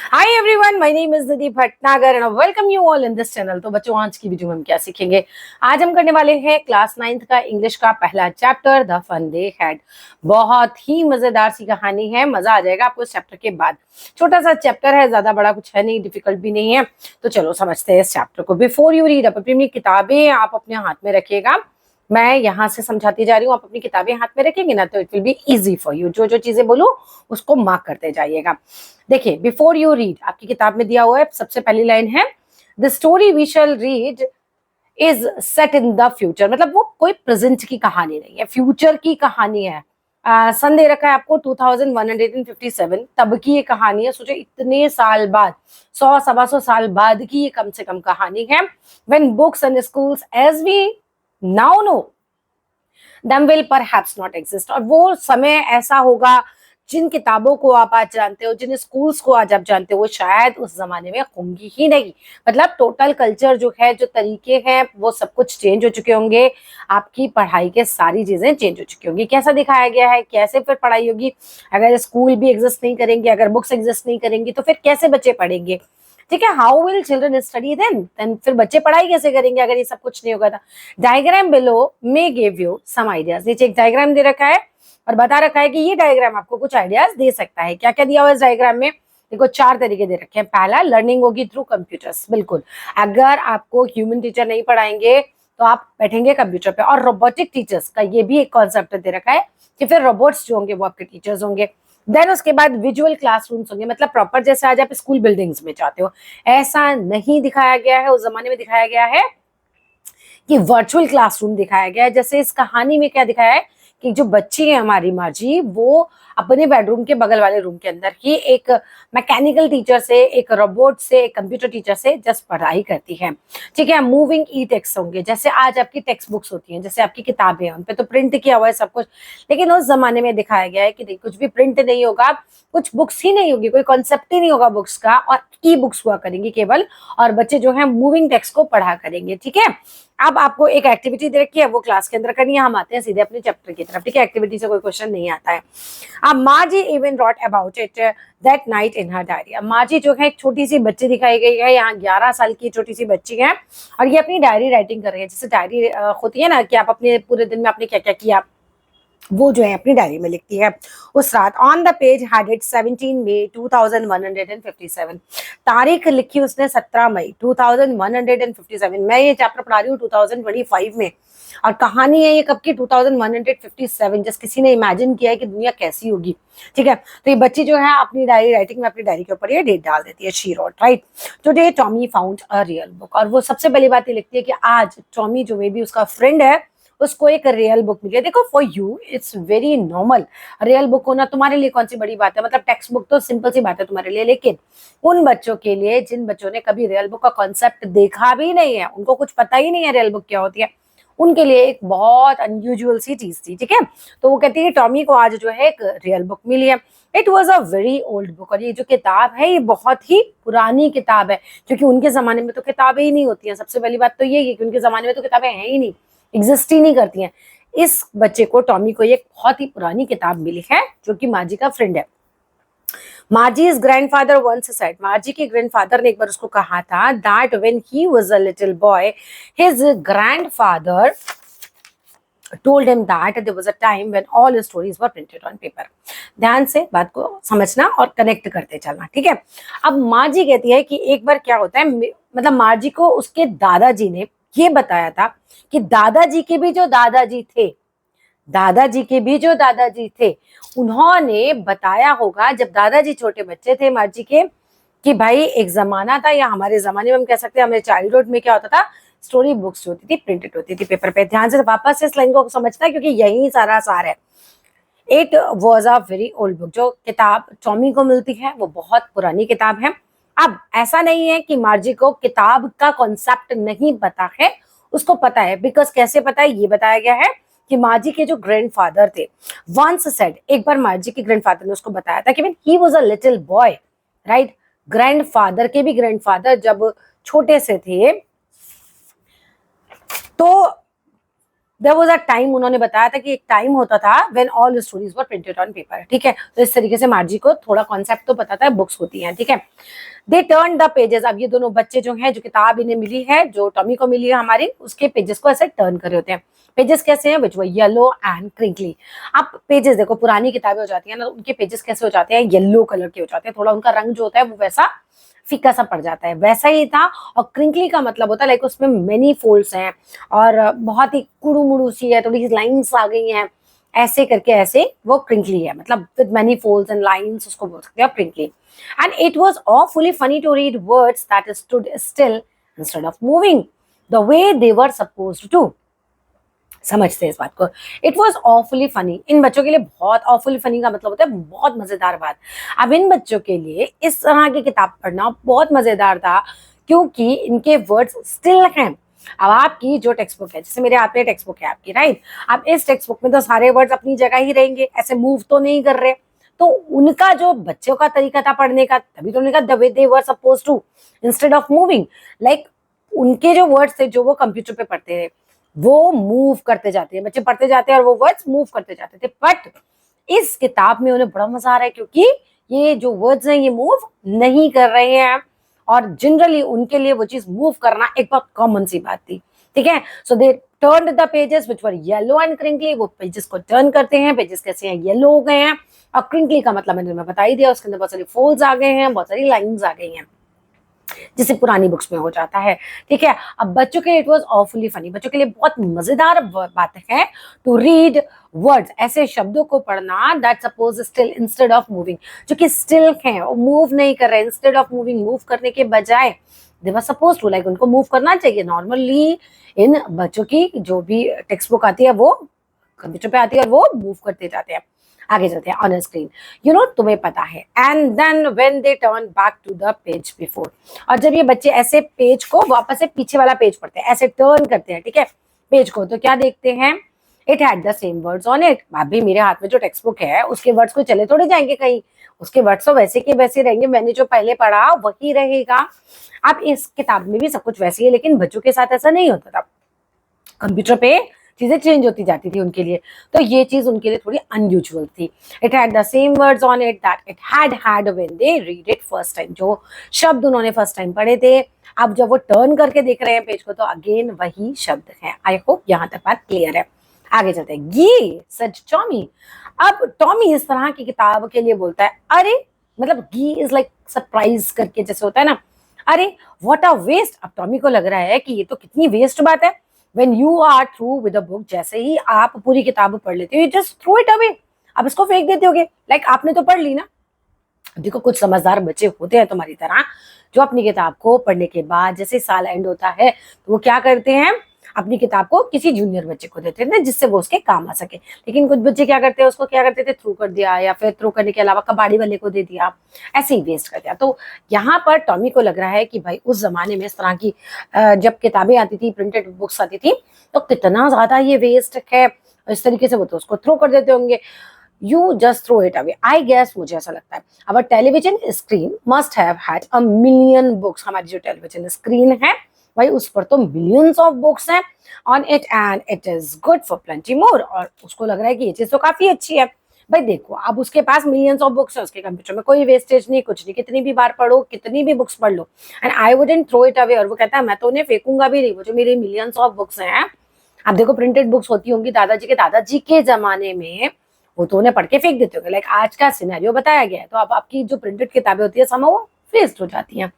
Hi everyone, my name is Nidhi Bhatnagar and welcome you all in this channel. तो बच्चों, आज की video में हम क्या सीखेंगे? आज हम करने वाले हैं क्लास 9th का इंग्लिश का पहला chapter, the fun they had. बहुत ही मजेदार सी कहानी है, मजा आ जाएगा आपको इस चैप्टर के बाद। छोटा सा चैप्टर है, ज्यादा बड़ा कुछ है नहीं, डिफिकल्ट भी नहीं है। तो चलो समझते हैं इस चैप्टर को। बिफोर यू रीड, अपनी किताबें आप अपने हाथ में रखिएगा। मैं यहाँ से समझाती जा रही हूँ, आप अपनी किताबें हाथ में रखेंगे ना तो it will be easy for you. जो जो चीजें बोलूँ उसको मार्क करते जाइएगा। देखिए, बिफोर यू रीड, आपकी किताब में दिया हुआ है, सबसे पहली लाइन है, the story we shall read is set in the future. मतलब वो कोई प्रेजेंट की कहानी नहीं है, फ्यूचर की कहानी है। सन दे रखा है आपको 2157, तब की ये कहानी है। सोचो, इतने साल बाद, 100 सवा 100 साल बाद की ये कम से कम कहानी है। When books and schools as we now know them will perhaps not exist। और वो समय ऐसा होगा, जिन किताबों को आप आज जानते हो, जिन स्कूल्स को आज आप जानते हो, वो शायद उस जमाने में होंगी ही नहीं। मतलब टोटल कल्चर जो है, जो तरीके हैं, वो सब कुछ चेंज हो चुके होंगे। आपकी पढ़ाई के सारी चीजें चेंज हो चुकी होंगी। कैसा दिखाया गया है, कैसे फिर पढ़ाई होगी? अगर स्कूल भी एग्जिस्ट नहीं करेंगे, अगर बुक्स एग्जिस्ट नहीं करेंगी, तो फिर कैसे बच्चे पढ़ेंगे? ठीक है, how will children study then फिर बच्चे पढ़ाई कैसे करेंगे अगर ये सब कुछ नहीं होगा? Diagram below may give you some ideas. नीचे एक डायग्राम दे रखा है और बता रखा है कि ये डायग्राम आपको कुछ आइडियाज दे सकता है। क्या क्या दिया हुआ है इस डायग्राम में? देखो, 4 तरीके दे रखे हैं। पहला, लर्निंग होगी थ्रू कंप्यूटर्स। बिल्कुल, अगर आपको ह्यूमन टीचर नहीं पढ़ाएंगे तो आप बैठेंगे कंप्यूटर पे। और रोबोटिक टीचर्स का ये भी एक कॉन्सेप्ट दे रखा है कि फिर रोबोट्स जो होंगे वो आपके टीचर्स होंगे। देन उसके बाद विजुअल क्लासरूम्स होंगे, मतलब प्रॉपर जैसे आज आप स्कूल बिल्डिंग्स में जाते हो, ऐसा नहीं दिखाया गया है। उस जमाने में दिखाया गया है कि वर्चुअल क्लासरूम दिखाया गया है। जैसे इस कहानी में क्या दिखाया है कि जो बच्ची है हमारी माँ जी, वो अपने बेडरूम के बगल वाले रूम के अंदर ही एक मैकेनिकल टीचर से, एक रोबोट से, एक कंप्यूटर टीचर से जस्ट पढ़ाई करती है। ठीक है, मूविंग ई टेक्स्ट होंगे, जैसे आज आपकी टेक्स्ट बुक्स होती हैं, जैसे आपकी किताबें हैं, उन पे तो प्रिंट किया हुआ है सब कुछ। लेकिन उस जमाने में दिखाया गया है कि नहीं, कुछ भी प्रिंट नहीं होगा, कुछ बुक्स ही नहीं होगी, कोई कॉन्सेप्ट ही नहीं होगा बुक्स का, और ई बुक्स हुआ करेंगी केवल। और बच्चे जो है मूविंग टेक्स्ट को पढ़ा करेंगे। ठीक है, अब आपको एक एक्टिविटी दे रखी है, वो क्लास के अंदर करनी है। हम आते हैं सीधे अपने चैप्टर की तरफ। ठीक है, एक्टिविटी से कोई क्वेश्चन नहीं आता है। अब माँ जी even wrote about it that night in her diary. अब माँ जी जो है, एक छोटी सी बच्ची दिखाई गई है यहाँ, 11 साल की छोटी सी बच्ची है, और ये अपनी डायरी राइटिंग कर रही है। जैसे डायरी होती है ना, कि आप अपने पूरे दिन में आपने क्या क्या किया, वो जो है अपनी डायरी में लिखती है। उस रात ऑन द पेज हेडेड 17 मई 2157, तारीख लिखी उसने 17 मई 2157। मैं ये चैप्टर पढ़ा रही हूँ 2025 में, और कहानी है ये कब की? 2157। जस्ट किसी ने इमेजिन किया है कि दुनिया कैसी होगी। ठीक है, तो ये बच्ची जो है अपनी डायरी राइटिंग में अपनी डायरी के ऊपर ये डेट डाल देती है। She wrote, right, today Tommy found a real book. और वो सबसे पहली बात ये लिखती है कि आज टॉमी, जो मे बी उसका फ्रेंड है, उसको एक रियल बुक मिली है। देखो, for you it's very normal, real book होना तुम्हारे लिए कौन सी बड़ी बात है? मतलब टेक्स्ट बुक तो सिंपल सी बात है तुम्हारे लिए, लेकिन उन बच्चों के लिए जिन बच्चों ने कभी रियल बुक का कॉन्सेप्ट देखा भी नहीं है, उनको कुछ पता ही नहीं है रियल बुक क्या होती है, उनके लिए एक बहुत अनयूजुअल सी चीज थी। ठीक है, तो वो कहती है टॉमी को आज जो है एक रियल बुक मिली है। It was a very old book. और ये जो किताब है, ये बहुत ही पुरानी किताब है, क्योंकि उनके जमाने में तो किताबें ही नहीं होती हैं। सबसे पहली बात तो ये है कि उनके जमाने में तो किताबें हैं ही नहीं, एग्जिस्ट ही नहीं करती हैं। इस बच्चे को, टॉमी को, एक बहुत ही पुरानी किताब मिली है, जो कि माजी का फ्रेंड है। माजी's grandfather once said, माजी के ग्रैंडफादर ने एक बार उसको कहा था, that when he was a little boy, his grandfather told him that there was a time when all stories were printed on paper। ध्यान से बात को समझना और कनेक्ट करते चलना। ठीक है, अब माँ जी कहती है कि एक बार क्या होता है, मतलब माँ जी को उसके दादाजी ने ये बताया था कि दादाजी के भी जो दादाजी थे, दादाजी के भी जो दादाजी थे, उन्होंने बताया होगा जब दादाजी छोटे बच्चे थे माँ जी के, कि भाई एक जमाना था, या हमारे जमाने में हम कह सकते हैं, हमारे चाइल्डहुड में क्या होता था, स्टोरी बुक्स जो होती थी प्रिंटेड होती थी पेपर पे। ध्यान से वापस इस लाइन को समझना, क्योंकि यही सारा सार है। It was a very old book. जो किताब टॉमी को मिलती है वो बहुत पुरानी किताब है। अब ऐसा नहीं है कि मार्जी को किताब का कॉन्सेप्ट नहीं पता है, उसको पता है। बिकॉज कैसे पता है, ये बताया गया है कि मार्जी के जो ग्रैंडफादर थे, वंस सेड, एक बार मार्जी के ग्रैंडफादर ने उसको बताया था कि when he was a little boy, right, grandfather के भी ग्रैंडफादर जब छोटे से थे, तो देयर वाज अ टाइम, उन्होंने बताया था कि एक टाइम होता था when all stories were printed on paper, ठीक है। तो इस तरीके से मार्जी को थोड़ा कॉन्सेप्ट तो पता था बुक्स होती हैं, ठीक है। दे टर्न द पेजेस, अब ये दोनों बच्चे जो हैं, जो किताब इन्हें मिली है, जो टॉमी को मिली है हमारी, उसके पेजेस को ऐसे टर्न कर रहे होते हैं। पेजेस कैसे हैं, विच वर येलो एंड क्रिंकली। आप पेजेस देखो, पुरानी किताबें हो जाती है ना, उनके पेजेस कैसे हो जाते हैं, येलो कलर के हो जाते हैं, थोड़ा उनका रंग जो होता है वो वैसा फीका सा पड़ जाता है, वैसा ही था। और क्रिंकली का मतलब होता है लाइक उसमें मेनी फोल्ड्स हैं और बहुत ही कुड़ू मुड़ू सी है, थोड़ी सी लाइन्स आ गई हैं, ऐसे करके, ऐसे वो क्रिंकली है, मतलब with many folds and lines, उसको बोल सकते हैं crinkly. And it was awfully funny to read words that stood still instead of moving the way they were supposed to। समझते हैं इस बात को। इट वॉज ऑफुली फनी, इन बच्चों के लिए बहुत ऑफुली फनी का मतलब होता है बहुत मजेदार बात। अब इन बच्चों के लिए इस तरह की किताब पढ़ना बहुत मजेदार था, क्योंकि इनके वर्ड्स स्टिल हैं। अब आपकी जो टेक्स्ट बुक है, जैसे मेरे हाथ में टेक्स्ट बुक है आपकी, राइट, अब इस टेक्स्ट बुक में तो सारे वर्ड्स अपनी जगह ही रहेंगे, ऐसे मूव तो नहीं कर रहे। तो उनका जो बच्चों का तरीका था पढ़ने का, तभी तो उन्होंने कहा the way they were supposed to instead of moving, like उनके जो वर्ड्स थे जो वो कंप्यूटर पे पढ़ते थे, वो मूव करते जाते हैं, बच्चे पढ़ते जाते हैं और वो वर्ड्स मूव करते जाते थे। बट इस किताब में उन्हें बड़ा मजा आ रहा है, क्योंकि ये जो वर्ड्स हैं ये मूव नहीं कर रहे हैं, और जनरली उनके लिए वो चीज मूव करना एक बहुत कॉमन सी बात थी, ठीक है। So they turn the pages which were yellow and crinkly, वो पेजेस को टर्न करते हैं, पेजेस कैसे हैं, येलो हो गए हैं। और क्रिंकली का मतलब मैंने बता ही दिया, उसके अंदर बहुत सारी फोल्ड्स आ गए हैं, बहुत सारी लाइंस आ गई हैं, जिसे पुरानी बुक्स में हो जाता है, ठीक है। अब बच्चों के लिए इट वाज ऑफुली फनी, बच्चों के लिए बहुत मजेदार बात है टू रीड वर्ड्स, ऐसे शब्दों को पढ़ना that suppose still instead of moving, जो कि स्टिल हैं और मूव नहीं कर रहे, इंस्टेड ऑफ मूविंग, मूव करने के बजाय दे वर सपोज टू, लाइक उनको मूव करना चाहिए। नॉर्मली इन बच्चों की जो भी टेक्स्ट बुक आती है वो कंप्यूटर पे आती है और वो मूव करते जाते हैं। आगे चलते हैं, ऑन स्क्रीन, यू नो, तुम्हें पता है। And then when they turn back to the page before, और जब ये बच्चे ऐसे पेज को वापस से पीछे वाला पेज पढ़ते हैं, ऐसे टर्न करते हैं, ठीक है, पेज को, तो क्या देखते हैं, it had the same words on it. भाभी मेरे हाथ में जो टेक्स्ट बुक है उसके वर्ड्स को चले थोड़े जाएंगे कहीं, उसके वर्ड्स तो वैसे के वैसे रहेंगे, मैंने जो पहले पढ़ा वही रहेगा। अब इस किताब में भी सब कुछ वैसे ही है, लेकिन बच्चों के साथ ऐसा नहीं होता था, कंप्यूटर पे चीजें चेंज होती जाती थी उनके लिए, तो ये चीज उनके लिए थोड़ी अनयूजुअल थी। It had the same words on it that it had when they read it first time, जो शब्द उन्होंने फर्स्ट टाइम पढ़े थे, अब जब वो टर्न करके देख रहे हैं पेज को तो अगेन वही शब्द है। आई होप यहाँ तक बात क्लियर है। आगे चलते हैं, ये सच टॉमी। अब टॉमी इस तरह की किताब के लिए बोलता है, अरे, मतलब गी इज लाइक सरप्राइज करके जैसे होता है ना, अरे व्हाट अ वेस्ट। अब टॉमी को लग रहा है कि ये तो कितनी वेस्ट बात है। When you are through with a book, जैसे ही आप पूरी किताब पढ़ लेते हो, you just throw it away, आप इसको फेंक देते होगे, लाइक आपने तो पढ़ ली ना। देखो कुछ समझदार बच्चे होते हैं तुम्हारी तरह, जो अपनी किताब को पढ़ने के बाद जैसे साल एंड होता है तो वो क्या करते हैं, अपनी किताब को किसी जूनियर बच्चे को देते थे जिससे वो उसके काम आ सके। लेकिन कुछ बच्चे क्या करते हैं, उसको क्या करते थे, थ्रू कर दिया, या फिर थ्रू करने के अलावा कबाड़ी वाले को दे दिया, ऐसे ही वेस्ट कर दिया। तो यहाँ पर टॉमी को लग रहा है कि भाई उस जमाने में इस तरह की जब किताबें आती थी, प्रिंटेड बुक्स आती थी, तो कितना ज्यादा ये वेस्ट है, इस तरीके से वो तो उसको थ्रो कर देते होंगे। You just throw it away, I guess, मुझे ऐसा लगता है। Our television screen must have had a million books, हमारी जो टेलीविजन स्क्रीन है भाई उस पर तो मिलियंस ऑफ बुक्स हैं on it, and it is good for plenty more. और उसको लग रहा है कि ये चीज तो काफी अच्छी है। भाई देखो, अब उसके पास मिलियंस ऑफ बुक्स है, उसके कंप्यूटर में कोई वेस्टेज नहीं, कुछ नहीं, कितनी भी बार पढ़ो, कितनी भी बुक्स पढ़ लो, and I wouldn't throw it away. और वो कहता है मैं तो उन्हें फेंकूंगा भी नहीं, वो जो मेरी मिलियंस ऑफ बुक्स हैं। अब देखो प्रिंटेड बुक्स होती होंगी दादाजी के जमाने में, वो तो उन्हें पढ़ के फेंक देते होंगे, लाइक आज का सिनेरियो बताया गया है। तो अब आपकी जो प्रिंटेड किताबें होती है समय वो वेस्ट हो जाती हैं।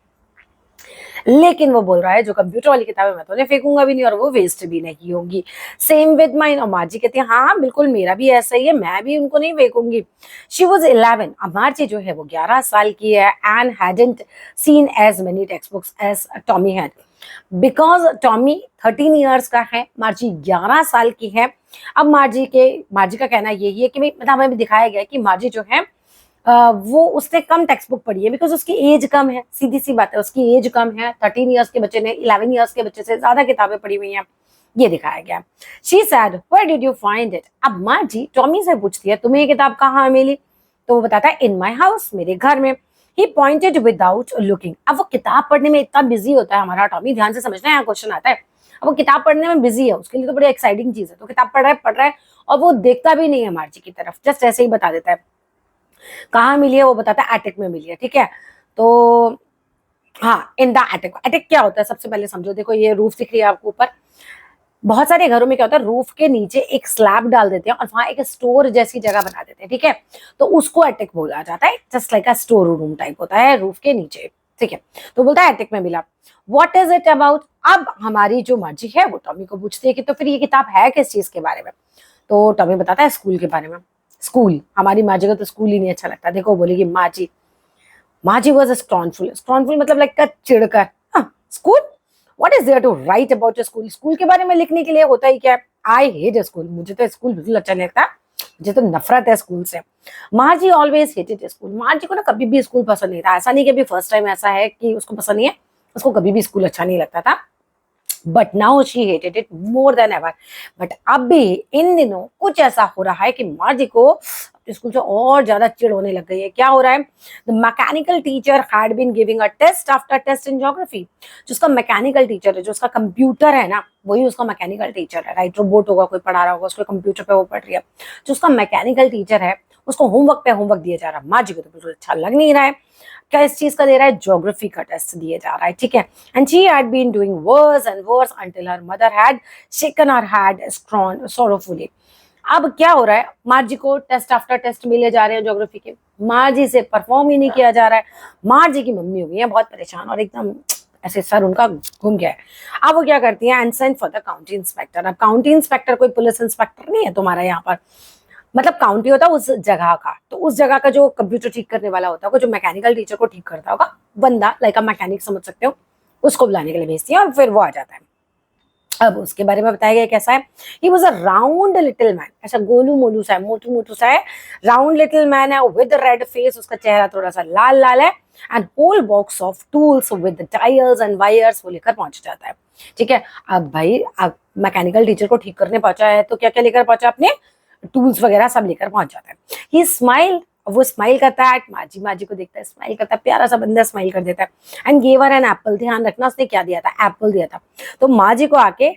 लेकिन वो बोल रहा है जो कंप्यूटर वाली किताबें मैं तो उन्हें फेंकूंगा भी नहीं और वो वेस्ट भी नहीं होंगी। सेम विद माइन, और मार्जी कहती है हाँ बिल्कुल मेरा भी ऐसा ही है, मैं भी उनको नहीं फेंकूंगी। शी वॉज 11, अब मार्जी जो है वो 11 साल की है, and hadn't seen as many text books as Tommy had, because Tommy 13 years का है, मार्जी 11 साल की है। अब मार्जी का कहना यही है कि मतलब हमें भी दिखाया गया कि मार्जी जो है वो उसने कम टेक्स्ट बुक पढ़ी है, बिकॉज उसकी एज कम है, सीधी सी बात है, उसकी एज कम है। 13 ईयर्स के बच्चे ने 11 ईयर्स के बच्चे से ज्यादा किताबें पढ़ी हुई हैं, ये दिखाया गया। She said where did you find it. अब मार्जी टॉमी से पूछती है तुम्हें ये किताब कहाँ मिली, तो वो बताता है इन माई हाउस, मेरे घर में। ही पॉइंटेड विदाउट लुकिंग। अब वो किताब पढ़ने में इतना बिजी होता है हमारा टॉमी, ध्यान से समझना, यहाँ क्वेश्चन आता है, अब वो किताब पढ़ने में बिजी है, उसके लिए तो बड़ी एक्साइटिंग चीज है, तो किताब पढ़ रहा है और वो देखता भी नहीं है मार्जी की तरफ, जस्ट ऐसे ही बता देता है। कहाँ मिली है वो बताता है, एटिक में मिली है, ठीक है। तो हाँ, इन द एटिक। एटिक क्या होता है सबसे पहले समझो, देखो ये रूफ दिख रही है आपको ऊपर, बहुत सारे घरों में क्या होता है, रूफ के नीचे एक स्लैब डाल देते हैं और वहां एक स्टोर जैसी जगह बना देते हैं, ठीक है। तो उसको एटिक बोला जाता है, जस्ट लाइक अ स्टोर रूम टाइप होता है रूफ के नीचे, ठीक है। तो बोलता है एटिक में मिला। What is it about. अब हमारी जो मर्जी है वो टॉमी को पूछती है कि तो फिर ये किताब है किस चीज के बारे में। तो टॉमी बताता है स्कूल के बारे में। स्कूल, हमारी माँ जी को तो स्कूल ही नहीं अच्छा लगता। देखो बोलेगी माँ जी वॉज स्कॉर्नफुल। स्कॉर्नफुल मतलब लाइक चिढ़कर। School, what is there to write about school. School के बारे में लिखने के लिए होता ही क्या है। आई हेट स्कूल, मुझे तो स्कूल बिल्कुल अच्छा नहीं लगता, मुझे तो नफरत है स्कूल से। माँ जी ऑलवेज हेटेड स्कूल। माँ जी को ना कभी भी स्कूल पसंद नहीं था। ऐसा नहीं कि अभी फर्स्ट टाइम ऐसा है कि उसको पसंद नहीं है, उसको कभी भी स्कूल अच्छा नहीं लगता था। But now she hated it more than ever. But अब भी इन दिनों कुछ ऐसा हो रहा है कि माँ जी को स्कूल से और ज्यादा चिढ़ होने लग गई है। क्या हो रहा है, the mechanical teacher had been giving a test after test in geography. जो उसका मैकेनिकल टीचर है, जो उसका कंप्यूटर है ना, वही उसका मैकेनिकल टीचर है, राइट। रोबोट होगा कोई पढ़ा रहा होगा उसको, कंप्यूटर पे वो पढ़ रही है। जो उसका मैकेनिकल टीचर है उसको होमवर्क पे होमवर्क दिया जा रहा है। माँ जी को तो बिल्कुल अच्छा लग नहीं रहा है। क्या इस चीज का दे रहा है, ज्योग्राफी का टेस्ट दिया जा रहा है, ठीक है। And she had been doing worse and worse until her mother had shaken her head strong sorrowfully. अब क्या हो रहा है, मार्जी को टेस्ट आफ्टर टेस्ट मिले जा रहे हैं ज्योग्राफी के, मार्जी से परफॉर्म ही नहीं किया जा रहा है। मार्जी की मम्मी हो गई है बहुत परेशान और एकदम ऐसे सर उनका घूम गया है। अब वो क्या करती है, and send for the county inspector. अब काउंटी इंस्पेक्टर कोई पुलिस इंस्पेक्टर नहीं है तुम्हारा यहाँ पर, मतलब काउंटी होता है उस जगह का। तो उस जगह का जो कंप्यूटर ठीक करने वाला होता होगा, जो मैकेनिकल टीचर को ठीक करता होगा बंदा, लाइक अ मैकेनिक समझ सकते हो, उसको बुलाने के लिए भेजती है और फिर वो आ जाता है। अब उसके बारे में बताया गया कैसा है, he was a round little man, ऐसा गोलू मोलू सा है, मोटू मोटू सा है, राउंड लिटिल मैन है विद रेड फेस, उसका चेहरा थोड़ा सा लाल लाल है। And whole box of tools with tyres and wires वो लेकर पहुंच जाता है, ठीक है। अब भाई अब मैकेनिकल टीचर को ठीक करने पहुंचा है तो क्या क्या लेकर पहुंचा, अपने टूल्स वगैरह सब लेकर पहुंच जाता है। ही स्माइल, वो स्माइल करता है, माजी माजी को देखता है, स्माइल करता है, प्यारा सा बंदा स्माइल कर देता है। And gave her an apple, ध्यान रखना उसने क्या दिया था, एप्पल दिया था। तो माँ जी को आके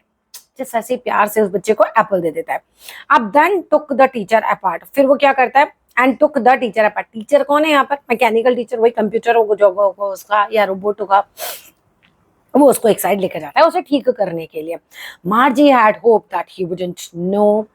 जैसे ऐसे प्यार से उस बच्चे को एप्पल दे देता है। अब then took the teacher apart, फिर वो क्या करता है, and took the teacher apart. Teacher कौन है यहाँ पर, मैकेनिकल टीचर, वही कंप्यूटर होगा जो होगा उसका या रोबोट होगा, वो उसको एक साइड लेकर जाता है उसे ठीक करने के लिए। Margie had hoped that he wouldn't know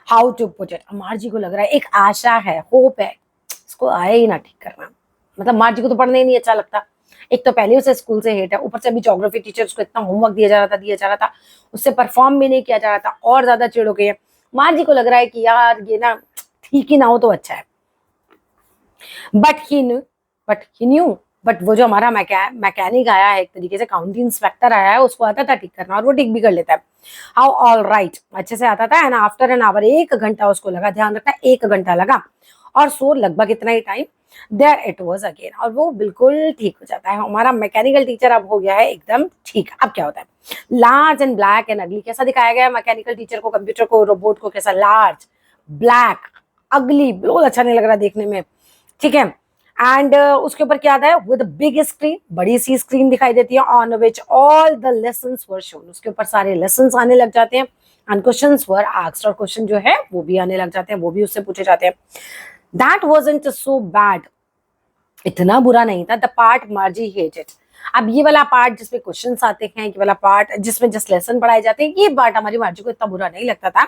how to put it. Margie को लग रहा है, एक आशा है, होप है, इसको आए ही ना ठीक करना। मतलब मार्जी को तो पढ़ना ही नहीं अच्छा लगता, एक तो पहले उसे स्कूल से हेट है, ऊपर से अभी ज्योग्राफी टीचर उसको इतना होमवर्क दिया जा रहा था, उससे परफॉर्म भी नहीं किया जा रहा था, और ज्यादा चिड़ हो गई है। मार्जी को लग रहा है कि यार ये ना ठीक ही ना हो तो अच्छा है। बट ही न्यू बट वो जो हमारा मैकेनिक आया है, एक तरीके से काउंटी इंस्पेक्टर आया है, उसको आता था ठीक करना और वो ठीक भी कर लेता है। हाउ ऑल राइट, अच्छे से आता था। एंड आफ्टर एन आवर, 1 घंटा उसको लगा, ध्यान रखना 1 घंटा लगा, और सो लगभग इतना ही time, there it was again, और वो बिल्कुल ठीक हो जाता है। हमारा मैकेनिकल टीचर अब हो गया है एकदम ठीक। अब क्या होता है, लार्ज एंड ब्लैक एंड अगली, कैसा दिखाया गया है मैकेनिकल टीचर को, कंप्यूटर को, रोबोट को, कैसा लार्ज, ब्लैक, अगली, बिल्कुल अच्छा नहीं लग रहा देखने में, ठीक है। एंड उसके ऊपर क्या आता है, विद बिग स्क्रीन, बड़ी सी स्क्रीन दिखाई देती है, on which all the lessons were shown, उसके ऊपर सारे लेसन्स आने लग जाते हैं। एंड क्वेश्चंस वर आस्क्ड, और क्वेश्चन जो है वो भी आने लग जाते हैं, वो भी उससे पूछे जाते हैं। दैट वाजंट सो बैड, इतना बुरा नहीं था। द पार्ट मार्जी हेटेड, अब ये वाला पार्ट जिसमें क्वेश्चंस आते हैं, ये वाला पार्ट जिसमें जस्ट लेसन पढ़ाए जाते हैं, ये पार्ट हमारी मार्जी को इतना बुरा नहीं लगता था।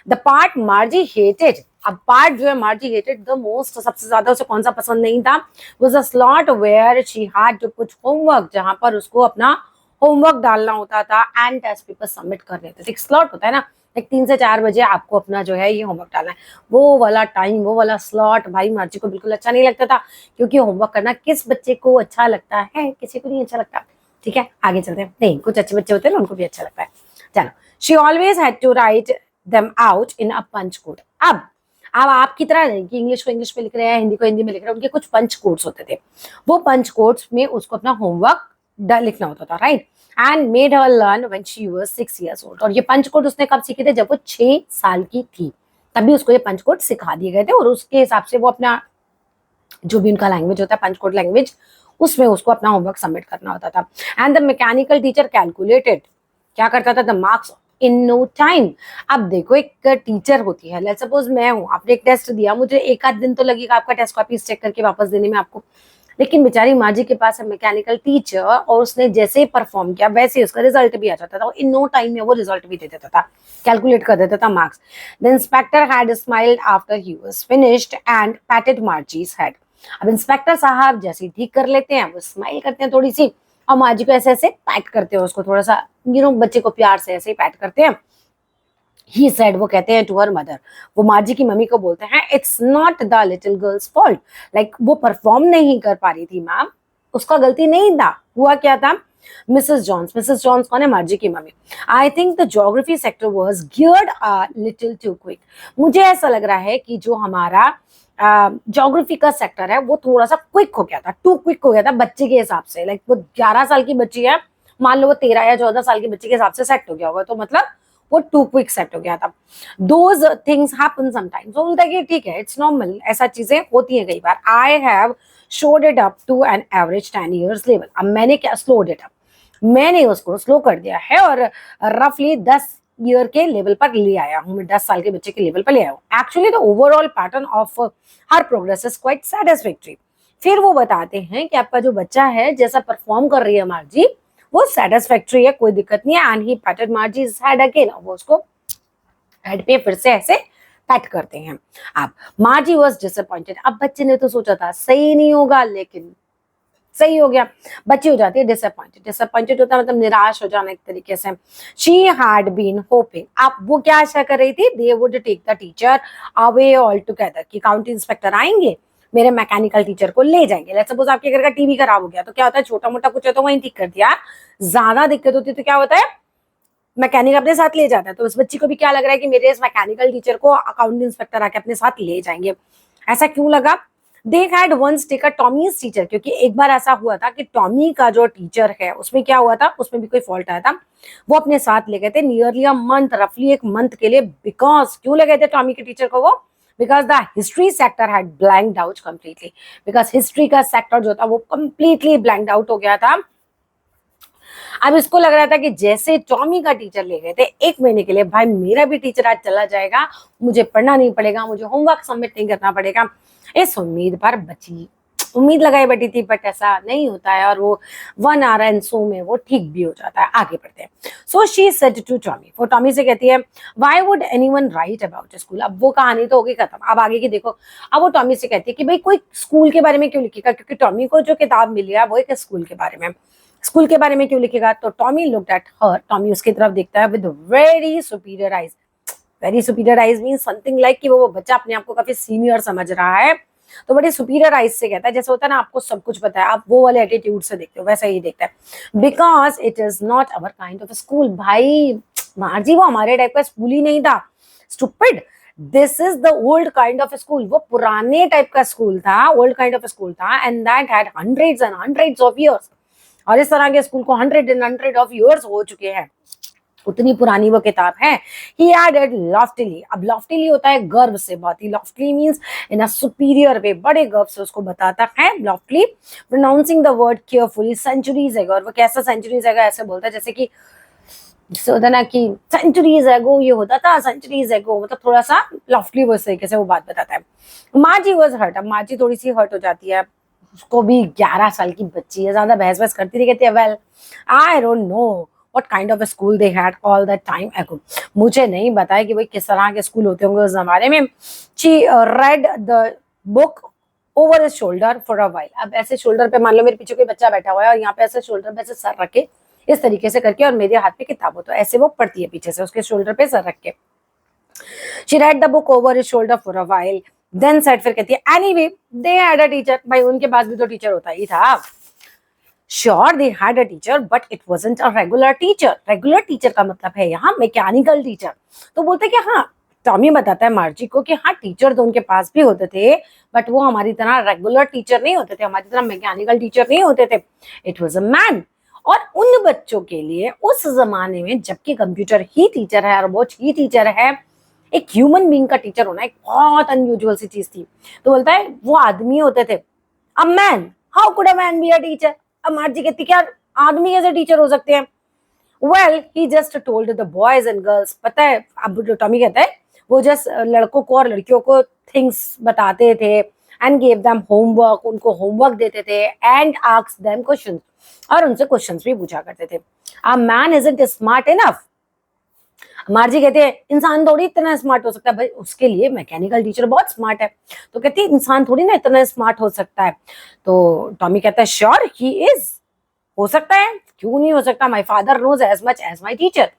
द पार्ट मार्जी हेटेड, अब पार्ट जो है मार्जी हेटेड द मोस्ट, सबसे ज्यादा उसे कौन सा पसंद नहीं था, was a slot where she had to put homework, जहां पर उसको अपना होमवर्क डालना होता था एंड टेस्ट पेपर सबमिट करने थे। एक स्लॉट होता है ना, एक 3 से 4 बजे आपको अपना जो है ये होमवर्क डालना है, वो वाला टाइम, वो वाला स्लॉट भाई मार्जी को बिल्कुल अच्छा नहीं लगता था, क्योंकि होमवर्क करना किस बच्चे को अच्छा लगता है, किसी को नहीं अच्छा लगता, ठीक है। आगे चलते हैं, नहीं कुछ अच्छे बच्चे होते हैं ना उनको भी अच्छा लगता है। चलो, she always had to write them out in a punch code। अब आप की तरह नहीं कि इंग्लिश को इंग्लिश में लिख रहे हैं, हिंदी को हिंदी में लिख रहे हैं, उनके कुछ पंच कोड्स होते थे, वो पंच कोड्स में उसको अपना होमवर्क लिखना होता था, right. And made her learn when she was 6 years old, और ये पंच कोड उसने कब सीखे थे, जब वो 6 साल की थी, तभी उसको ये पंच कोड सिखा दिए गए थे, और उसके हिसाब से वो अपना जो भी उनका लैंग्वेज होता है पंच कोड लैंग्वेज, उसमें उसको अपना होमवर्क सबमिट करना होता था। And the mechanical teacher calculated क्या करता था, the marks in no time. अब देखो एक टीचर होती है, लेट्स सपोज मैं हूँ, आपने एक टेस्ट दिया, मुझे एक आध दिन तो लगेगा आपका टेस्ट कॉपी चेक करके वापस देने में आपको, लेकिन बेचारी माँ जी के पास है मैकेनिकल टीचर, और उसने जैसे ही परफॉर्म किया वैसे ही उसका रिजल्ट भी आ जाता था, इन नो टाइम में वो रिजल्ट भी दे देता था, कैलकुलेट कर देता था marks. The inspector had smiled after he was finished and patted Margie's head. अब इंस्पेक्टर साहब जैसे ही ठीक कर लेते हैं, वो स्माइल करते हैं थोड़ी सी, और माँ जी को ऐसे ऐसे पैट करते हैं, उसको थोड़ा सा बच्चे को प्यार से ऐसे ही पैट करते हैं। ही सेड, वो कहते हैं टू हर मदर, वो माँ जी की मम्मी को बोलते हैं, it's not the little girls fault, like वो परफॉर्म नहीं कर पा रही थी मैम, उसका गलती नहीं था, हुआ क्या था। मिसेस जॉन्स कौन है, मार्जी की मम्मी। I think the geography sector was geared a little too quick. मुझे ऐसा लग रहा है कि जो हमारा ज्योग्राफी का सेक्टर है वो थोड़ा सा क्विक हो गया था, टू क्विक हो गया था बच्चे के हिसाब से, लाइक वो 11 साल की बच्ची है, मान लो वो 13 या 14 साल की बच्ची के हिसाब से सेट हो गया होगा, तो मतलब वो टू क्विक सेट हो गया था। दोज थिंग्स हैपन समटाइम्स, वो बोलता है कि ठीक है, इट्स नॉर्मल, ऐसा चीजें होती हैं कई बार। I have slowed it up to an average 10 years level. अब मैंने क्या स्लोड इट अप, मैंने उसको स्लो कर दिया है और रफली 10 ईयर के लेवल पर ले आया हूँ, मैं 10 साल के बच्चे के लेवल पर ले आया हूँ। Actually the overall pattern of her progress is quite satisfactory. फिर वो बताते हैं कि आपका जो बच्चा है जैसा परफॉर्म कर रही है मार्जी, वो सेटिस्फैक्टरी है, कोई दिक्कत नहीं है। And he patted Margie's head again, वो उसको हेड पे फिर से ऐसे पैट करते हैं। अब मार्जी वाज डिसअपॉइंटेड, अब बच्चे ने तो सोचा था सही नहीं होगा, लेकिन सही हो गया। बच्ची हो जाती है डिसअपॉइंटेड, डिसअपॉइंटेड होता है मतलब निराश हो जाना एक तरीके से। शी हैड बीन होपिंग, अब वो क्या आशा कर रही थी, they would take the teacher away all together, कि काउंटी इंस्पेक्टर आएंगे, मेरे मैकेनिकल टीचर को ले जाएंगे। लेट्स सपोज आपके घर का टीवी खराब हो गया, तो क्या होता है, छोटा मोटा कुछ है तो वहीं ठीक कर दिया, ज्यादा दिक्कत होती है तो क्या होता है, मैकेनिक अपने साथ ले जाता है। तो इस बच्ची को भी क्या लग रहा है कि मेरे इस मैकेनिकल टीचर को अकाउंट इंस्पेक्टर आके अपने साथ ले जाएंगे। ऐसा क्यों लगा, they had once taken Tommy's teacher, क्योंकि एक बार ऐसा हुआ था कि टॉमी का जो टीचर है उसमें क्या हुआ था, उसमें भी कोई फॉल्ट आया था, वो अपने साथ ले गए थे नियरली अ मंथ, रफली एक मंथ के लिए। बिकॉज क्यों ले गए थे टॉमी के टीचर को वो, because the history sector had blanked out completely, because history का सेक्टर जो था वो कंप्लीटली ब्लैंक्ड आउट हो गया था। अब इसको लग रहा था कि जैसे टॉमी का टीचर ले गए थे 1 महीने के लिए, भाई मेरा भी टीचर आज चला जाएगा, मुझे पढ़ना नहीं पड़ेगा, मुझे होमवर्क सबमिट नहीं करना पड़ेगा। इस उम्मीद पर बची, उम्मीद लगाई बैठी थी, बट ऐसा नहीं होता है, और वो 1 hour एंड सो में वो ठीक भी हो जाता है। आगे बढ़ते हैं। So she said to Tommy, वो टॉमी से कहती है, why would anyone write about school. अब वो कहानी तो होगी खत्म, अब आगे की देखो। अब वो टॉमी से कहती है कि भाई कोई स्कूल के बारे में क्यों लिखेगा, क्योंकि टॉमी को जो किताब मिली है वो एक स्कूल के बारे में, स्कूल के बारे में क्यों लिखेगा। तो Tommy looked at her, Tommy उसकी तरफ देखता है with very superior eyes. Very superior eyes mean something like कि वो बच्चा अपने आप को काफी सीनियर समझ रहा है, तो बड़े सुपीरियर आइज से कहता है, जैसे होता है ना आपको सब कुछ पता है, आप वो वाले एटीट्यूड से देखते हो, वैसा ही देखता है। Because it is not our kind of school. भाई मार्जी वो हमारे टाइप का स्कूल ही नहीं था, stupid, this is the old kind of school. वो पुराने टाइप का स्कूल था, ओल्ड काइंड ऑफ स्कूल था, and that had hundreds and hundreds of years. और इस तरह के स्कूल को 100 and 100 ऑफ इयर्स हो चुके हैं, उतनी पुरानी वो किताब है। ही एडेड लॉफ्टिली, अब लॉफ्टिली होता है गर्व से, बहुत ही लॉफ्टली मींस इन अ सुपीरियर वे, बड़े गर्व से उसको बताता है loftily, pronouncing the word carefully, centuries ago. और वो कैसा सेंचुरीज एगो ऐसे बोलता है जैसे कि, जैसे होता ना कि सेंचुरीज एगो ये होता था, सेंचुरीज एगो, मतलब थोड़ा सा लॉफ्टली वो इस तरीके से वो बात बताता है। मार्जी वाज हर्ट, अब मार्जी थोड़ी सी हर्ट हो जाती है, उसको भी 11 साल की बच्ची है, ज्यादा बहस बहस करती रही, कहती है, well I don't know what kind of a school they had all that time ago, मुझे नहीं बताया कि भाई किस तरह के स्कूल होते होंगे उस जमाने में। she read the book over his shoulder for a while, अब ऐसे शोल्डर पे, मान लो मेरे पीछे कोई बच्चा बैठा हुआ है और यहाँ पे ऐसे शोल्डर पे ऐसे सर रख के इस तरीके से करके, और मेरे हाथ पे किताब हो, तो ऐसे वो पढ़ती है पीछे से उसके शोल्डर पे सर रख के। she read the book over his shoulder for a while then said, फिर कहती है, anyway they had a teacher, भाई उनके पास भी तो टीचर होता ही था। Sure, they had a teacher, but it wasn't a regular teacher. Regular teacher का मतलब है यहाँ मैकेनिकल टीचर। तो बोलते कि हाँ, टॉमी बताता है मार्जी को कि हाँ टीचर तो उनके पास भी होते थे, बट वो हमारी तरह रेगुलर टीचर नहीं होते थे, हमारी तरह मैकेनिकल टीचर नहीं होते थे। It was a man. और उन बच्चों के लिए उस जमाने में, जबकि कंप्यूटर ही टीचर है, रोबोट ही टीचर है, एक ह्यूमन बीइंग का टीचर होना एक बहुत अनयूजुअल सी चीज थी। तो बोलता है वो आदमी होते थे। A man, how could a man be a teacher. अब मार्जी कहती क्या आदमी कैसे टीचर हो सकते हैं। Well he just told the boys and girls, पता है अब टॉमी कहता है वो जस्ट लड़कों को और लड़कियों को थिंग्स बताते थे एंड गेव देम होमवर्क, उनको होमवर्क देते थे एंड आस्क्ड देम क्वेश्चंस, और उनसे क्वेश्चंस भी पूछा करते थे. A man isn't smart enough. मार्जी कहते हैं इंसान थोड़ी इतना स्मार्ट हो सकता है. भाई उसके लिए मैकेनिकल टीचर बहुत स्मार्ट है, तो कहती है इंसान थोड़ी ना इतना स्मार्ट हो सकता है. तो टॉमी कहता है श्योर ही इज, हो सकता है, क्यों नहीं हो सकता. My father knows as much as my teacher.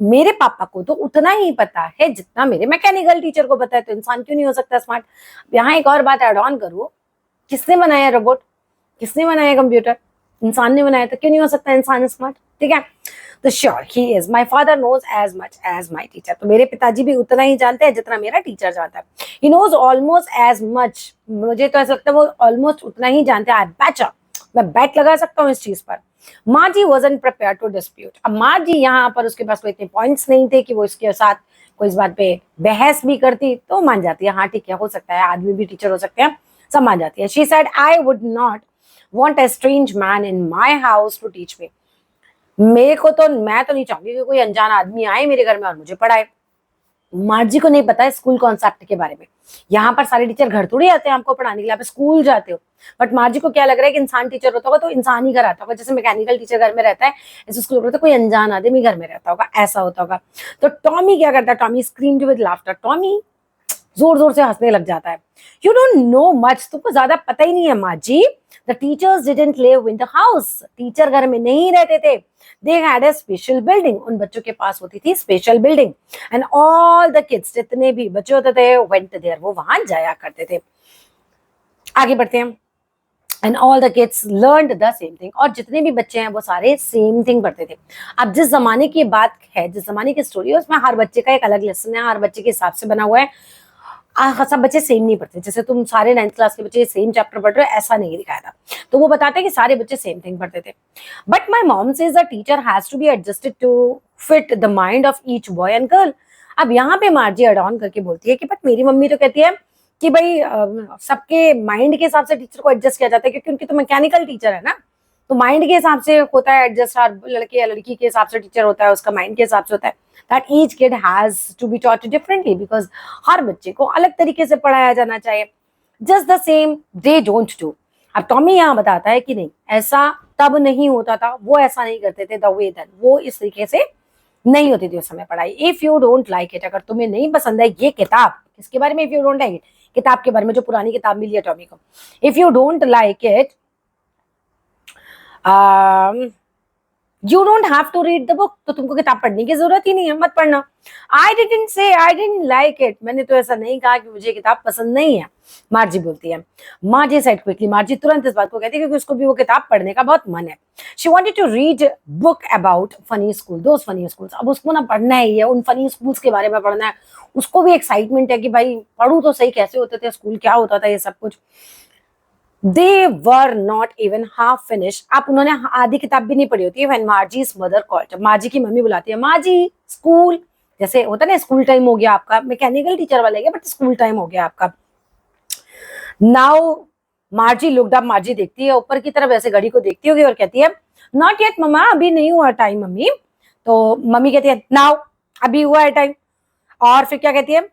मेरे पापा को तो उतना ही पता है जितना मेरे मैकेनिकल टीचर को पता है, तो इंसान क्यों नहीं हो सकता स्मार्ट. यहाँ एक और बात ऐड ऑन करूँ, किसने बनाया रोबोट, किसने बनाया कंप्यूटर, इंसान ने बनाया, तो क्यों नहीं हो सकता इंसान स्मार्ट. ठीक है, तो sure he is, my father knows as much as my teacher. तो मेरे पिताजी भी उतना ही जानते हैं जितना मेरा टीचर जानता है. He knows almost as much, मुझे तो ऐसा लगता है वो ऑलमोस्ट उतना ही जानते हैं. आई बैच, मैं बैट लगा सकता हूँ इस चीज पर. मार्जी wasn't prepared to dispute. अब मार्जी यहाँ पर उसके पास कोई इतने पॉइंट्स नहीं थे कि वो इसके साथ कोई इस बात पे बहस भी करती, तो मान जाती है हाँ ठीक है हो सकता है, आदमी भी टीचर हो सकते हैं, सब मान जाती है. She said I would not want a strange man in my house to teach me. मेरे को तो, मैं तो नहीं चाहूंगी कि कोई अनजान आदमी आए मेरे घर में और मुझे पढ़ाए. मार्जी को नहीं पता है स्कूल कॉन्सेप्ट के बारे में. यहाँ पर सारे टीचर घर थोड़ी आते हैं आपको पढ़ाने के लिए, आप स्कूल जाते हो. बट मार्जी को क्या लग रहा है कि इंसान टीचर होता होगा तो इंसान ही घर आता होगा, जैसे मैकेनिकल टीचर घर में रहता है, ऐसे स्कूल में तो कोई अनजान आदमी घर में रहता होगा, ऐसा होता होगा. तो टॉमी क्या करता है, Tommy screamed with laughter. Tommy जोर जोर से हंसने लग जाता है. यू डोंट नो मच, तुमको ज्यादा पता ही नहीं है मार्जी. The teachers didn't live in the house. Teacher घर में नहीं रहते थे. They had a special building. उन बच्चों के पास होती थी special building. And all the kids, जितने भी बच्चे होते थे, वेंट देयर, वो वहां जाया करते थे. आगे बढ़ते हैं. And all the kids learned the same thing. और जितने भी बच्चे हैं वो सारे सेम थिंग पढ़ते थे. अब जिस जमाने की बात है, जिस जमाने की स्टोरी है, उसमें हर बच्चे का एक अलग लेसन है, हर बच्चे के हिसाब से बना हुआ है. सब बच्चे सेम नहीं पढ़ते. जैसे तुम सारे 9th क्लास के बच्चे सेम चैप्टर पढ़ रहे हो, ऐसा नहीं दिखाया था. तो वो बताते हैं कि सारे बच्चे सेम थिंग पढ़ते थे. But my mom says the teacher has to be adjusted to fit the mind of each boy and girl. अब यहाँ पे मार्जी एड ऑन करके बोलती है कि बट मेरी मम्मी तो कहती है कि भाई सबके माइंड के हिसाब से टीचर को एडजस्ट किया जाता है, क्योंकि उनकी तो मैकेनिकल टीचर है ना, तो माइंड के हिसाब से होता है एडजस्ट. हर लड़के या लड़की के हिसाब से टीचर होता है, उसका माइंड के हिसाब से होता है. that each kid has to be taught differently because हर बच्चे को अलग तरीके से पढ़ाया जाना चाहिए. just the same they don't do. अब टॉमी यहाँ बताता है कि नहीं, ऐसा तब नहीं होता था, वो ऐसा नहीं करते थे. the way that, वो इस तरीके से नहीं होती थी उस समय पढ़ाई. If you don't like it, अगर तुम्हें नहीं पसंद है ये किताब, किसके बारे में, if you don't like it, किताब के बारे में जो पुरानी किताब मिली है टॉमी को. If you don't like it, you don't have to read the book. तो तुमको किताब पढ़ने की जरूरत ही नहीं है, मत पढ़ना. I didn't say I didn't like it, मैंने तो ऐसा नहीं कहा कि मुझे किताब पसंद नहीं है, मार्जी बोलती है. मार्जी साइड क्विकली, मार्जी तुरंत इस बात को कहती है क्योंकि उसको भी वो किताब पढ़ने का बहुत मन है. She wanted to read book about funny school, those funny schools. अब उसको ना पढ़ना ही है, उन फनी स्कूल्स के बारे में पढ़ना है. उसको भी एक्साइटमेंट है कि भाई पढ़ूं तो सही, कैसे होते थे स्कूल, क्या होता था, ये सब कुछ. They were not even half finished. आप उन्होंने आधी किताब भी नहीं पढ़ी होती है. When Margie's mother called, जब मार्जी की मम्मी बुलाती है, मार्जी स्कूल, जैसे होता है ना स्कूल टाइम हो गया आपका, मैकेनिकल टीचर वाले बट स्कूल टाइम हो गया आपका. नाउ मार्जी लुक्ड अप, मार्जी देखती है ऊपर की तरफ, ऐसे घड़ी को देखती होगी और कहती है नॉट येट मम्मा, अभी नहीं हुआ टाइम मम्मी. तो मम्मी कहती है नाउ, अभी हुआ है टाइम. और फिर क्या कहती है,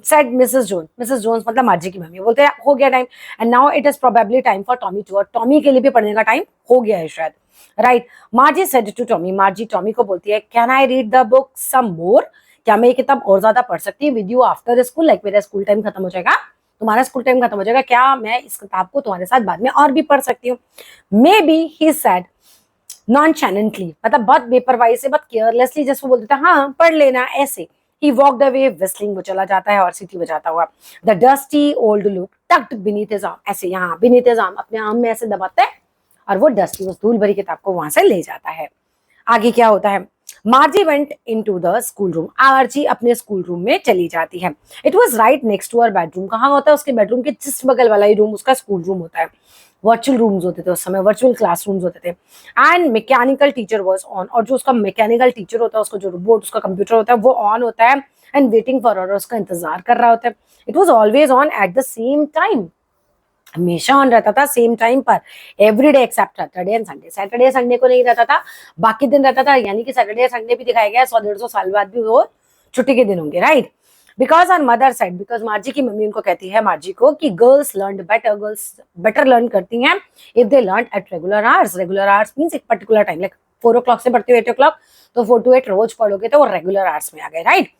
said Mrs. Jones. Mrs. Jones मतलब मार्जी की मम्मी, बोलते हैं हो गया time. And now it is probably time for Tommy too, और टॉमी के लिए भी पढ़ने का टाइम हो गया है शायद. Right. Margie said to Tommy, Margie Tommy को बोलती है can I read the book some more, क्या मैं ये किताब और ज्यादा पढ़ सकती हूँ with you after school, like मेरा स्कूल टाइम खत्म हो जाएगा, तुम्हारा स्कूल टाइम खत्म हो जाएगा, क्या मैं इस किताब को तुम्हारे साथ बाद में और भी पढ़ सकती हूँ. मे बी ही सेड नॉनचैलेंटली, मतलब बहुत बेपरवाही से, बहुत केयरलेसली, जैसे वो बोलते थे हाँ पढ़ लेना ऐसे. He walked away whistling, वो चला जाता है और सीटी बजाता हुआ. The dusty old look tucked beneath his arm, ऐसे यहाँ beneath his arm, अपने आर्म में ऐसे दबाता है और वो डस्टी, उस धूल भरी किताब को वहां से ले जाता है. आगे क्या होता है, Margie went into the school room. Margie अपने स्कूल रूम में चली जाती है. It was right next to her bedroom. कहाँ होता है, उसके बेडरूम के जिस बगल वाला ही रूम उसका स्कूल रूम होता है. वर्चुअल रूम्स होते थे उस समय, वर्चुअल क्लासरूम्स होते थे. And mechanical teacher was on, और जो उसका मैकेनिकल टीचर होता है, उसका जो रोबोट, उसका कंप्यूटर होता है, वो ऑन होता है एंड वेटिंग फॉर, और उसका इंतजार कर रहा होता है. It was always on at the same time. हमेशा ऑन रहता था सेम टाइम पर, everyday except Saturday and Sunday. Saturday Sunday को नहीं रहता था, बाकी दिन रहता था, यानी कि सैटरडे संडे भी दिखाया गया 100-150 साल बाद भी वो छुट्टी के दिन होंगे, right. Because our mother side, because Margie की मम्मी उनको कहती है, मार्जी को, कि girls learn better, girls better learn करती हैं if they learn at regular hours. Regular hours means एक पर्टिकुलर टाइम, लाइक 4 o'clock से पढ़ती हो 8 o'clock, तो 4 to 8 रोज पढ़ोगे तो वो रेगुलर आवर्स में आ गए, right.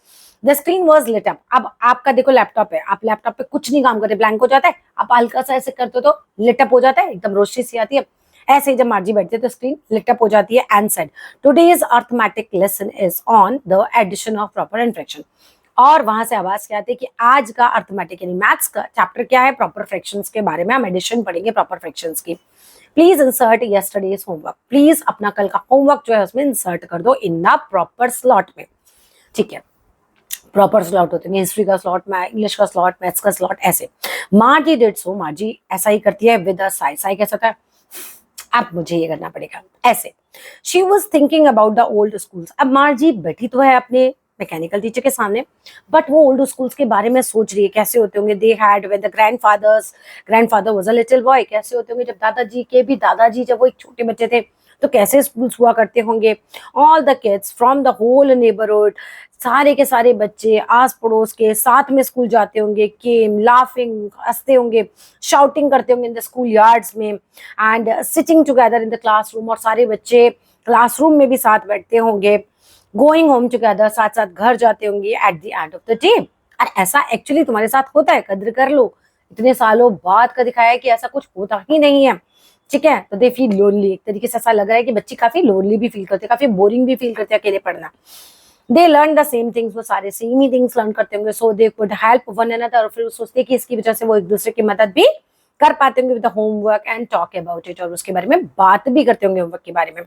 The screen was lit up. अब आपका देखो लैपटॉप है, आप लैपटॉप पे कुछ नहीं काम करते, ब्लैंक हो जाता है, आप हल्का सा ऐसे करते हो तो लिट अप हो जाता है, एकदम रोशनी सी आती है। ऐसे ही जब मार्जी बैठती है तो स्क्रीन लिट अप हो जाती है। And said today's arithmetic lesson is on the addition of proper and fraction. और वहां से आवाज क्या आती है कि आज का अर्थमेटिक यानी मैथ्स का चैप्टर क्या है, प्रॉपर फ्रैक्शंस के बारे में हम एडिशन पढ़ेंगे, प्रॉपर फ्रैक्शंस की। Please insert yesterday's homework. Please अपना कल का होमवर्क जो है उसमें इंसर्ट कर दो इन द प्रॉपर स्लॉट में, ठीक है। प्रॉपर स्लॉट होते हैं, हिस्ट्री का स्लॉट, इंग्लिश का स्लॉट, मैथ्स का स्लॉट, ऐसे। मार्जी डिड सो, मार्जी ऐसा ही करती है विद अ साई। साई कैसा था, अब मुझे ये करना पड़ेगा, ऐसे। She was thinking about the old schools. अब मार्जी बैठी तो है अपने मैकेनिकल टीचर के सामने, बट वो ओल्ड स्कूल्स के बारे में सोच रही है, कैसे होते होंगे। They had when the grandfather was a little boy, कैसे होते होंगे जब दादाजी के भी दादाजी जब वो एक छोटे बच्चे थे, तो कैसे स्कूल्स हुआ करते होंगे। All the kids from the whole neighbourhood, सारे के सारे बच्चे आस पड़ोस के साथ में स्कूल जाते होंगे, केम लाफिंग, हंसते होंगे, शाउटिंग करते होंगे इन द स्कूल यार्ड्स में, and sitting together in the classroom, और सारे बच्चे क्लासरूम में भी साथ बैठते होंगे। गोइंग होम टुगेदर, साथ साथ घर जाते होंगे at the end of the day. और ऐसा एक्चुअली तुम्हारे साथ होता है, कद्र कर लो, इतने सालों बाद का दिखाया है कि ऐसा कुछ होता ही नहीं है, ठीक है। तो दे फील लोनली, एक तरीके से ऐसा लग रहा है कि बच्चे काफी लोनली भी फील करते हैं, काफी बोरिंग भी फील करते हैं अकेले पढ़ना। They learn the same things, वो सारे सेम ही थिंग्स लर्न करते होंगे। So they could help one another, और फिर सोचते हैं कि इसकी वजह से वो एक दूसरे की मदद भी कर पाते होंगे with the homework and talk about it, और उसके बारे में बात भी करते होंगे होमवर्क के बारे में।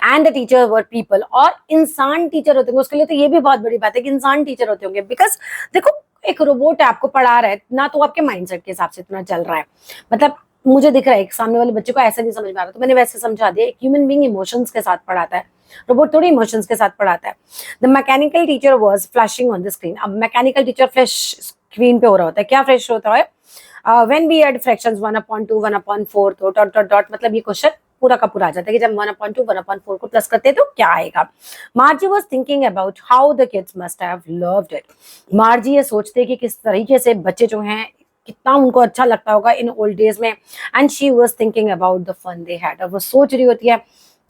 And the teacher were people, और इंसान टीचर होते होंगे, उसके लिए तो ये भी बहुत बड़ी बात है कि इंसान टीचर होते होंगे। बिकॉज देखो, एक रोबोट आपको पढ़ा रहा है ना, तो आपके माइंडसेट के हिसाब से इतना चल रहा है, मतलब मुझे दिख रहा है सामने वाले बच्चे को ऐसा नहीं समझ में आ रहा, तो मैंने वैसे समझा दिया। एक ह्यूमन बीइंग इमोशंस के साथ पढ़ाता है, रोबोट थोड़ी इमोशंस के साथ पढ़ाता है। The mechanical teacher was flashing on the screen. अब मैकेनिकल टीचर फ्लैश स्क्रीन पे हो रहा होता है, क्या फ्लैश होता है, व्हेन वी ऐड फ्रैक्शंस 1/2 1/4, तो डॉट डॉट डॉट, मतलब ये क्वेश्चन पूरा का पूरा आ जाता है कि जब 1/2 1/4 को प्लस करते हैं तो क्या आएगा। मार्जी was thinking about how the kids must have loved it. मार्जी ये सोचते कि किस तरीके से बच्चे जो हैं कितना उनको अच्छा लगता होगा इन ओल्ड डेज में। And she was thinking about the fun they had, और वो सोच रही होती है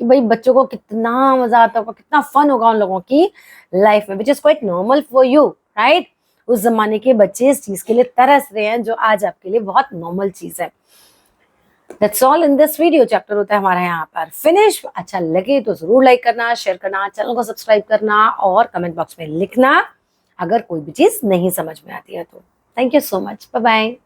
कि भाई बच्चों को कितना मजा आता होगा, कितना फन होगा उन लोगों की लाइफ में, which is quite normal for you, right. उस जमाने के बच्चे इस चीज के लिए तरस रहे हैं जो आज आपके लिए बहुत नॉर्मल चीज है। That's all in this video. Chapter होता है हमारा यहाँ पर फिनिश। अच्छा लगे तो जरूर लाइक करना, शेयर करना, चैनल को सब्सक्राइब करना, और कमेंट बॉक्स में लिखना अगर कोई भी चीज नहीं समझ में आती है तो। Thank you so much, bye bye.